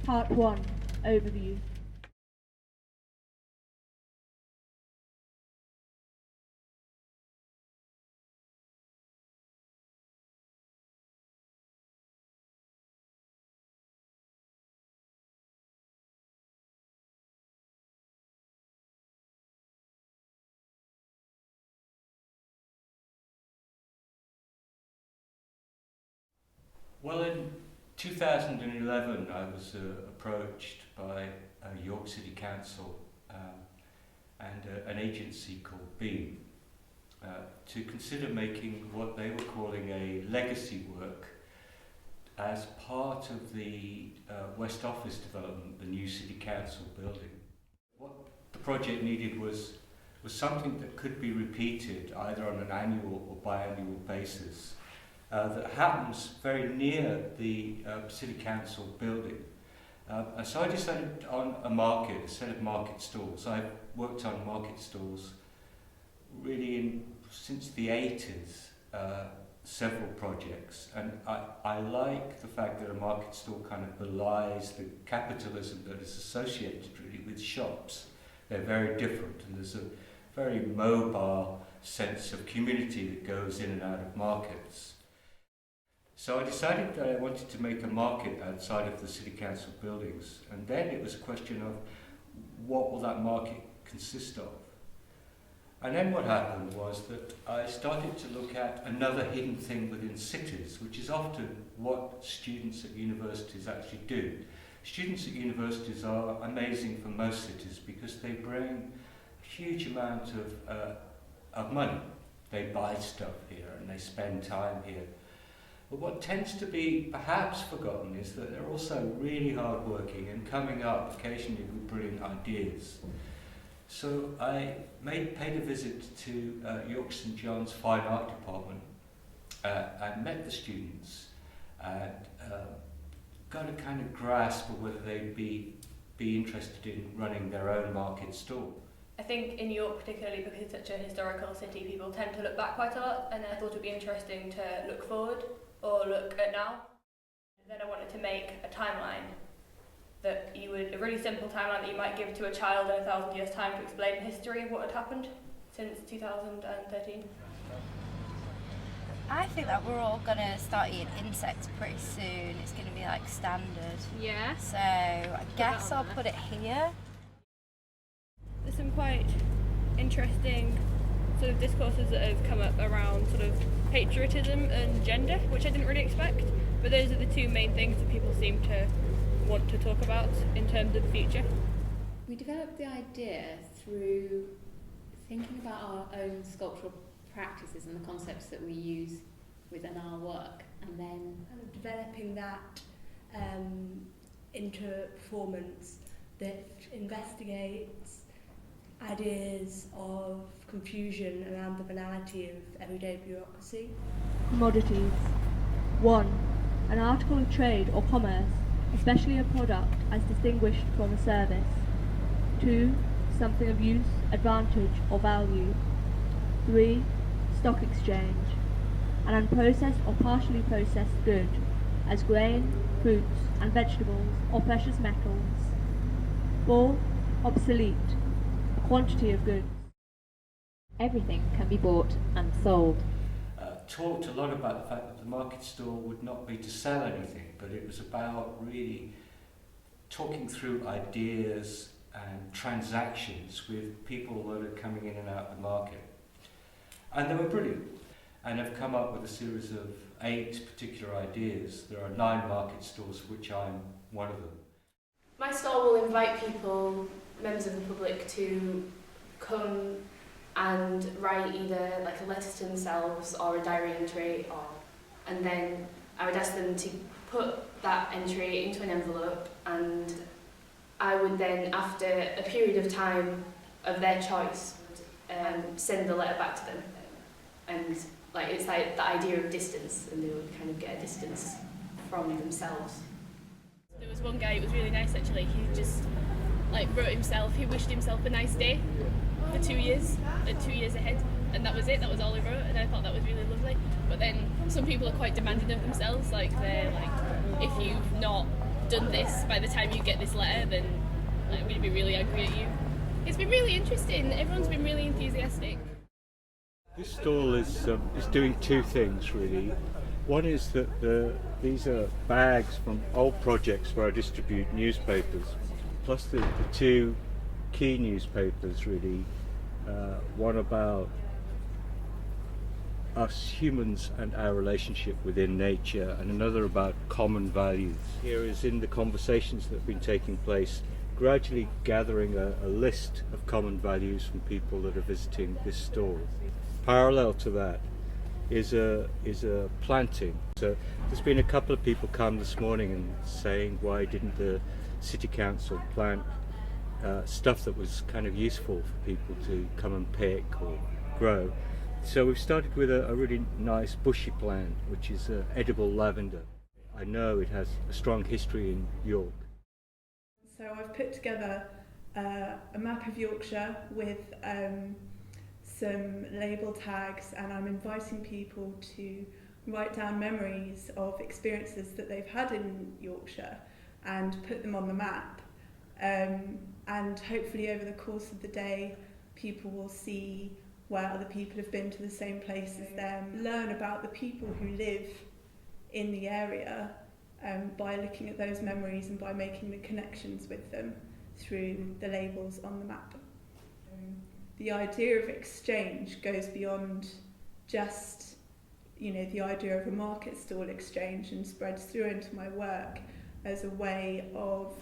Part 1. Overview. Well, in 2011 I was approached by York City Council and an agency called Beam to consider making what they were calling a legacy work as part of the West Office development, the new City Council building. What the project needed was something that could be repeated either on an annual or biannual basis that happens very near the City Council building. So I decided on a set of market stalls. I've worked on market stalls really since the 80s, several projects, and I like the fact that a market stall kind of belies the capitalism that is associated really with shops. They're very different, and there's a very mobile sense of community that goes in and out of markets. So I decided that I wanted to make a market outside of the City Council buildings, and then it was a question of what will that market consist of. And then what happened was that I started to look at another hidden thing within cities, which is often what students at universities actually do. Students at universities are amazing for most cities because they bring a huge amount of money. They buy stuff here and they spend time here. But what tends to be perhaps forgotten is that they're also really hardworking and coming up occasionally with brilliant ideas. So I paid a visit to York St John's Fine Art Department and met the students and got a kind of grasp of whether they'd be interested in running their own market stall. I think in York, particularly because it's such a historical city, people tend to look back quite a lot, and I thought it would be interesting to look forward or look at now. Then I wanted to make a timeline a really simple timeline that you might give to a child in 1,000 years' time to explain the history of what had happened since 2013. I think that we're all going to start eating insects pretty soon. It's going to be like standard. Yeah. So I guess I'll put it here. There's some quite interesting sort of discourses that have come up around sort of patriotism and gender, which I didn't really expect, but those are the two main things that people seem to want to talk about in terms of the future. We developed the idea through thinking about our own sculptural practices and the concepts that we use within our work, and then kind of developing that into a performance that investigates ideas of confusion around the banality of everyday bureaucracy. Commodities. 1. An article of trade or commerce, especially a product as distinguished from a service. 2. Something of use, advantage or value. 3. Stock exchange. An unprocessed or partially processed good, as grain, fruits and vegetables or precious metals. 4. Obsolete. A quantity of goods. Everything can be bought and sold. Talked a lot about the fact that the market stall would not be to sell anything, but it was about really talking through ideas and transactions with people that are coming in and out of the market. And they were brilliant, and have come up with a series of 8 particular ideas. There are 9 market stalls, which I'm one of them. My stall will invite people, members of the public, to come and write either like a letter to themselves or a diary entry, and then I would ask them to put that entry into an envelope, and I would then, after a period of time of their choice, send the letter back to them. And like it's like the idea of distance, and they would kind of get a distance from themselves. There was one guy, it was really nice actually, he just he wished himself a nice day for 2 years, 2 years ahead, and that was it, that was all he wrote, and I thought that was really lovely. But then some people are quite demanding of themselves, like they're like, if you've not done this by the time you get this letter, then we'd be really angry at you. It's been really interesting. Everyone's been really enthusiastic. This stall is doing two things really. One is that these are bags from old projects where I distribute newspapers, plus the two key newspapers really. One about us humans and our relationship within nature, and another about common values. Here is in the conversations that have been taking place, gradually gathering a list of common values from people that are visiting this stall. Parallel to that is a planting. So there's been a couple of people come this morning and saying, why didn't the City Council plant stuff that was kind of useful for people to come and pick or grow. So we've started with a really nice bushy plant, which is edible lavender. I know it has a strong history in York. So I've put together a map of Yorkshire with some label tags, and I'm inviting people to write down memories of experiences that they've had in Yorkshire and put them on the map. And hopefully over the course of the day, people will see where other people have been to the same place as them, learn about the people who live in the area by looking at those memories and by making the connections with them through the labels on the map. The idea of exchange goes beyond just, the idea of a market stall exchange, and spreads through into my work as a way of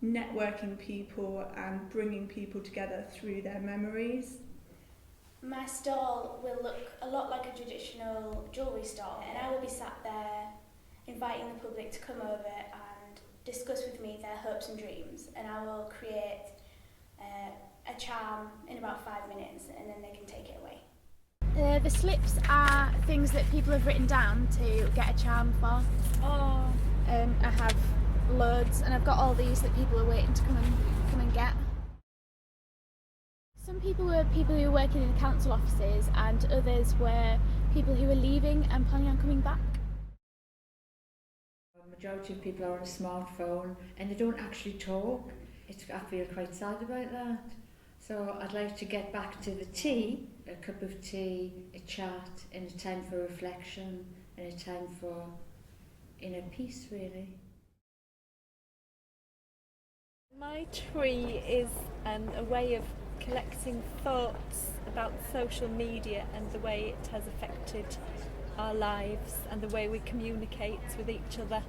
networking people and bringing people together through their memories. My stall will look a lot like a traditional jewellery stall, and I will be sat there inviting the public to come over and discuss with me their hopes and dreams, and I will create a charm in about 5 minutes, and then they can take it away. The slips are things that people have written down to get a charm for. I have loads, and I've got all these that people are waiting to come and get. Some people were people who were working in the council offices, and others were people who were leaving and planning on coming back. The majority of people are on a smartphone and they don't actually talk. I feel quite sad about that. So I'd like to get back to the tea, a cup of tea, a chat, and a time for reflection, and a time for inner peace, really. My tree is a way of collecting thoughts about social media and the way it has affected our lives and the way we communicate with each other.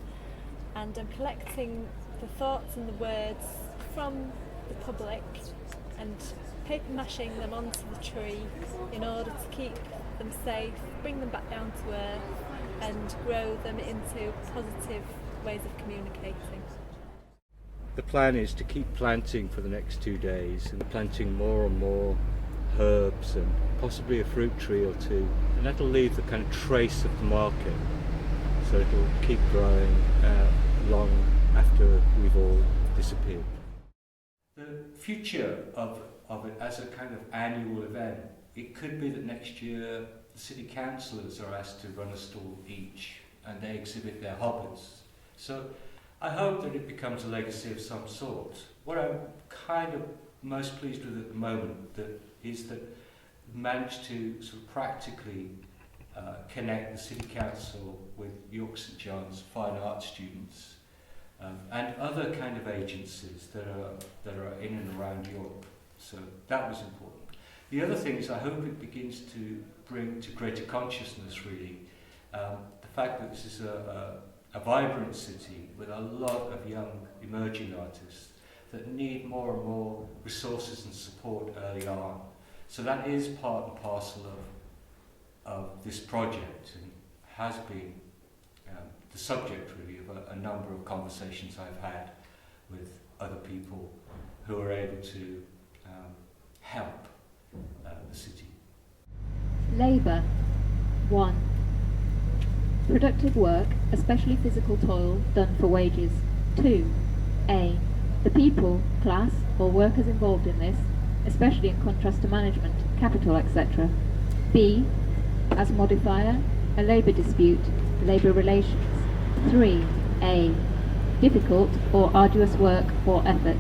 And I'm collecting the thoughts and the words from the public and paper mashing them onto the tree in order to keep them safe, bring them back down to earth and grow them into positive ways of communicating. The plan is to keep planting for the next 2 days, and planting more and more herbs and possibly a fruit tree or two, and that'll leave the kind of trace of the market, so it'll keep growing long after we've all disappeared. The future of it as a kind of annual event, it could be that next year the city councillors are asked to run a stall each and they exhibit their hobbies. So I hope that it becomes a legacy of some sort. What I'm kind of most pleased with at the moment is that we've managed to sort of practically connect the City Council with York St John's fine arts students and other kind of agencies that are in and around York. So that was important. The other thing is I hope it begins to bring to greater consciousness really the fact that this is a vibrant city with a lot of young emerging artists that need more and more resources and support early on. So that is part and parcel of this project and has been the subject really of a number of conversations I've had with other people who are able to help the city. Labour. 1. Productive work, especially physical toil, done for wages. 2. A. The people, class, or workers involved in this, especially in contrast to management, capital, etc. B. As modifier, a labour dispute, labour relations. 3. A. difficult or arduous work or effort.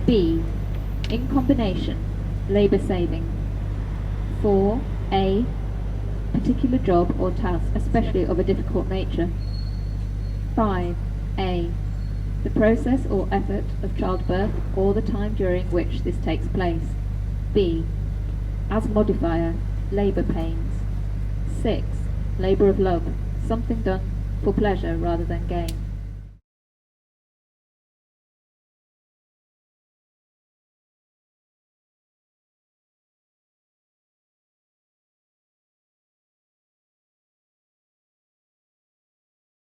B. In combination, labour saving. 4. A. Particular job or task, especially of a difficult nature. 5. A. The process or effort of childbirth or the time during which this takes place. B. As modifier, labour pains. 6. Labour of love, something done for pleasure rather than gain.